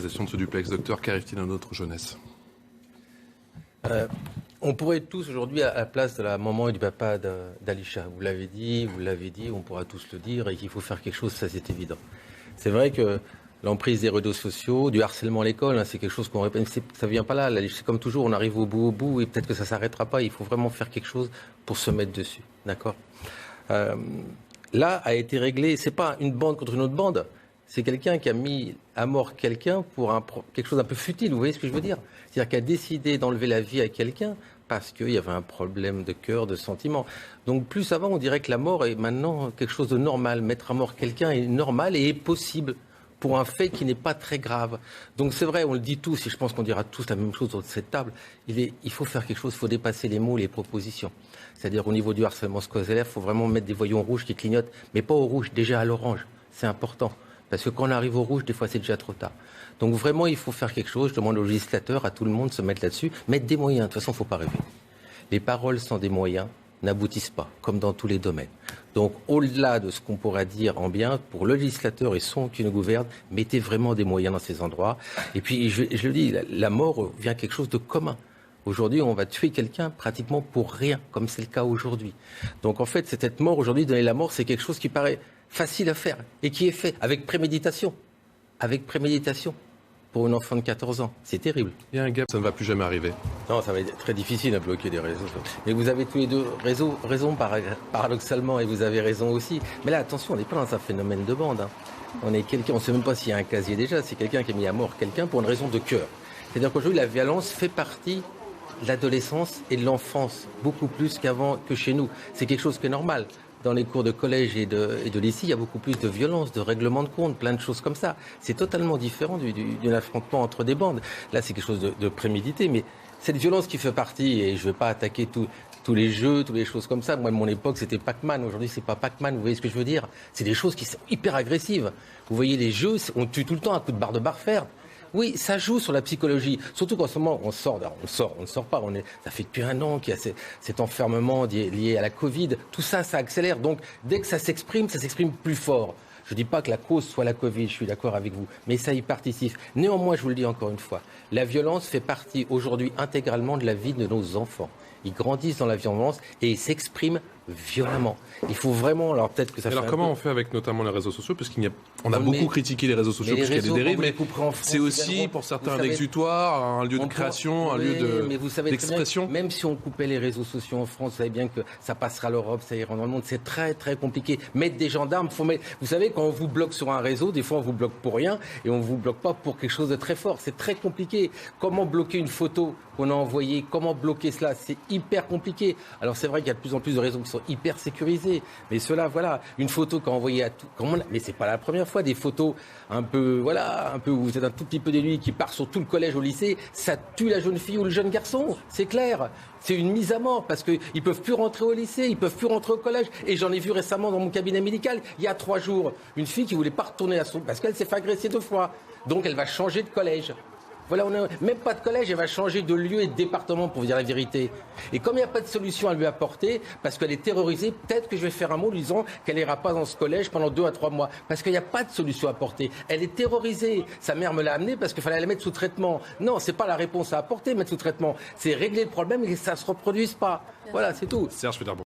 De ce duplex, docteur, qu'arrive-t-il à notre jeunesse? On pourrait être tous aujourd'hui à la place de la maman et du papa d'Alisha. Vous l'avez dit, on pourra tous le dire, et qu'il faut faire quelque chose, ça c'est évident. C'est vrai que l'emprise des réseaux sociaux, du harcèlement à l'école, c'est quelque chose qu'on répète, ça ne vient pas là. C'est comme toujours, on arrive au bout, et peut-être que ça ne s'arrêtera pas. Il faut vraiment faire quelque chose pour se mettre dessus, d'accord? Là a été réglé, c'est pas une bande contre une autre bande. C'est quelqu'un qui a mis à mort quelqu'un pour quelque chose d'un peu futile, vous voyez ce que je veux dire? C'est-à-dire qu'il a décidé d'enlever la vie à quelqu'un parce qu'il y avait un problème de cœur, de sentiment. Donc plus avant, on dirait que la mort est maintenant quelque chose de normal. Mettre à mort quelqu'un est normal et est possible pour un fait qui n'est pas très grave. Donc c'est vrai, on le dit tous, et je pense qu'on dira tous la même chose autour de cette table, il faut faire quelque chose, il faut dépasser les mots, les propositions. C'est-à-dire au niveau du harcèlement scolaire, il faut vraiment mettre des voyants rouges qui clignotent, mais pas au rouge, déjà à l'orange. C'est important. Parce que quand on arrive au rouge, des fois, c'est déjà trop tard. Donc vraiment, il faut faire quelque chose. Je demande aux législateurs, à tout le monde, de se mettre là-dessus. Mettre des moyens. De toute façon, il ne faut pas rêver. Les paroles sans des moyens n'aboutissent pas, comme dans tous les domaines. Donc, au-delà de ce qu'on pourra dire en bien, pour le législateur et ceux qui nous gouvernent, mettez vraiment des moyens dans ces endroits. Et puis, je le dis, la mort vient quelque chose de commun. Aujourd'hui, on va tuer quelqu'un pratiquement pour rien, comme c'est le cas aujourd'hui. Donc, en fait, cette mort, aujourd'hui, donner la mort, c'est quelque chose qui paraît facile à faire et qui est fait avec préméditation. Avec préméditation pour une enfant de 14 ans. C'est terrible. Il y a un gap, ça ne va plus jamais arriver. Non, ça va être très difficile à bloquer des réseaux. Mais vous avez tous les deux raison paradoxalement, et vous avez raison aussi. Mais là, attention, on n'est pas dans un phénomène de bande. On est quelqu'un, on ne sait même pas s'il y a un casier déjà. C'est quelqu'un qui a mis à mort quelqu'un pour une raison de cœur. C'est-à-dire qu'aujourd'hui, la violence fait partie de l'adolescence et de l'enfance, beaucoup plus qu'avant, que chez nous. C'est quelque chose qui est normal. Dans les cours de collège et de lycée, il y a beaucoup plus de violence, de règlement de compte, plein de choses comme ça. C'est totalement différent d'un affrontement entre des bandes. Là, c'est quelque chose de prémédité, mais cette violence qui fait partie, et je ne vais pas attaquer tous les jeux, toutes les choses comme ça. Moi, de mon époque, c'était Pac-Man. Aujourd'hui, c'est pas Pac-Man. Vous voyez ce que je veux dire? C'est des choses qui sont hyper agressives. Vous voyez, les jeux, on tue tout le temps à coups de barre de fer. Oui, ça joue sur la psychologie. Surtout qu'en ce moment, on ne sort pas. Ça fait depuis un an qu'il y a cet enfermement lié à la Covid. Tout ça, ça accélère. Donc, dès que ça s'exprime plus fort. Je ne dis pas que la cause soit la Covid, je suis d'accord avec vous, mais ça y participe. Néanmoins, je vous le dis encore une fois, la violence fait partie aujourd'hui intégralement de la vie de nos enfants. Ils grandissent dans la violence et ils s'expriment violemment. Il faut vraiment, alors peut-être que ça. Alors comment on fait avec notamment les réseaux sociaux, parce on a beaucoup critiqué les réseaux sociaux parce qu'il y a des dérives, mais c'est aussi pour certains un exutoire, un lieu de création, un lieu d'expression. Même si on coupait les réseaux sociaux en France, vous savez bien que ça passera à l'Europe, ça ira dans le monde. C'est très très compliqué. Mettre des gendarmes, vous savez, quand on vous bloque sur un réseau, des fois on vous bloque pour rien et on vous bloque pas pour quelque chose de très fort. C'est très compliqué. Comment bloquer une photo qu'on a envoyée? Comment bloquer cela? C'est hyper compliqué. Alors c'est vrai qu'il y a de plus en plus de réseaux qui sont hyper sécurisés, mais cela, voilà, une photo qu'a envoyée à tout, mais c'est pas la première fois, des photos un peu où vous êtes un tout petit peu dénué qui part sur tout le collège au lycée, ça tue la jeune fille ou le jeune garçon, c'est clair. C'est une mise à mort parce qu'ils peuvent plus rentrer au lycée, ils peuvent plus rentrer au collège. Et j'en ai vu récemment dans mon cabinet médical, il y a 3 jours, une fille qui voulait pas retourner parce qu'elle s'est fait agresser 2 fois. Donc elle va changer de collège. Voilà, on n'a même pas de collège, elle va changer de lieu et de département pour vous dire la vérité. Et comme il n'y a pas de solution à lui apporter, parce qu'elle est terrorisée, peut-être que je vais faire un mot lui disant qu'elle n'ira pas dans ce collège pendant 2 à 3 mois. Parce qu'il n'y a pas de solution à apporter. Elle est terrorisée. Sa mère me l'a amenée parce qu'il fallait la mettre sous traitement. Non, c'est pas la réponse à apporter, mettre sous traitement. C'est régler le problème et que ça ne se reproduise pas. Voilà, c'est tout. Serge Federer.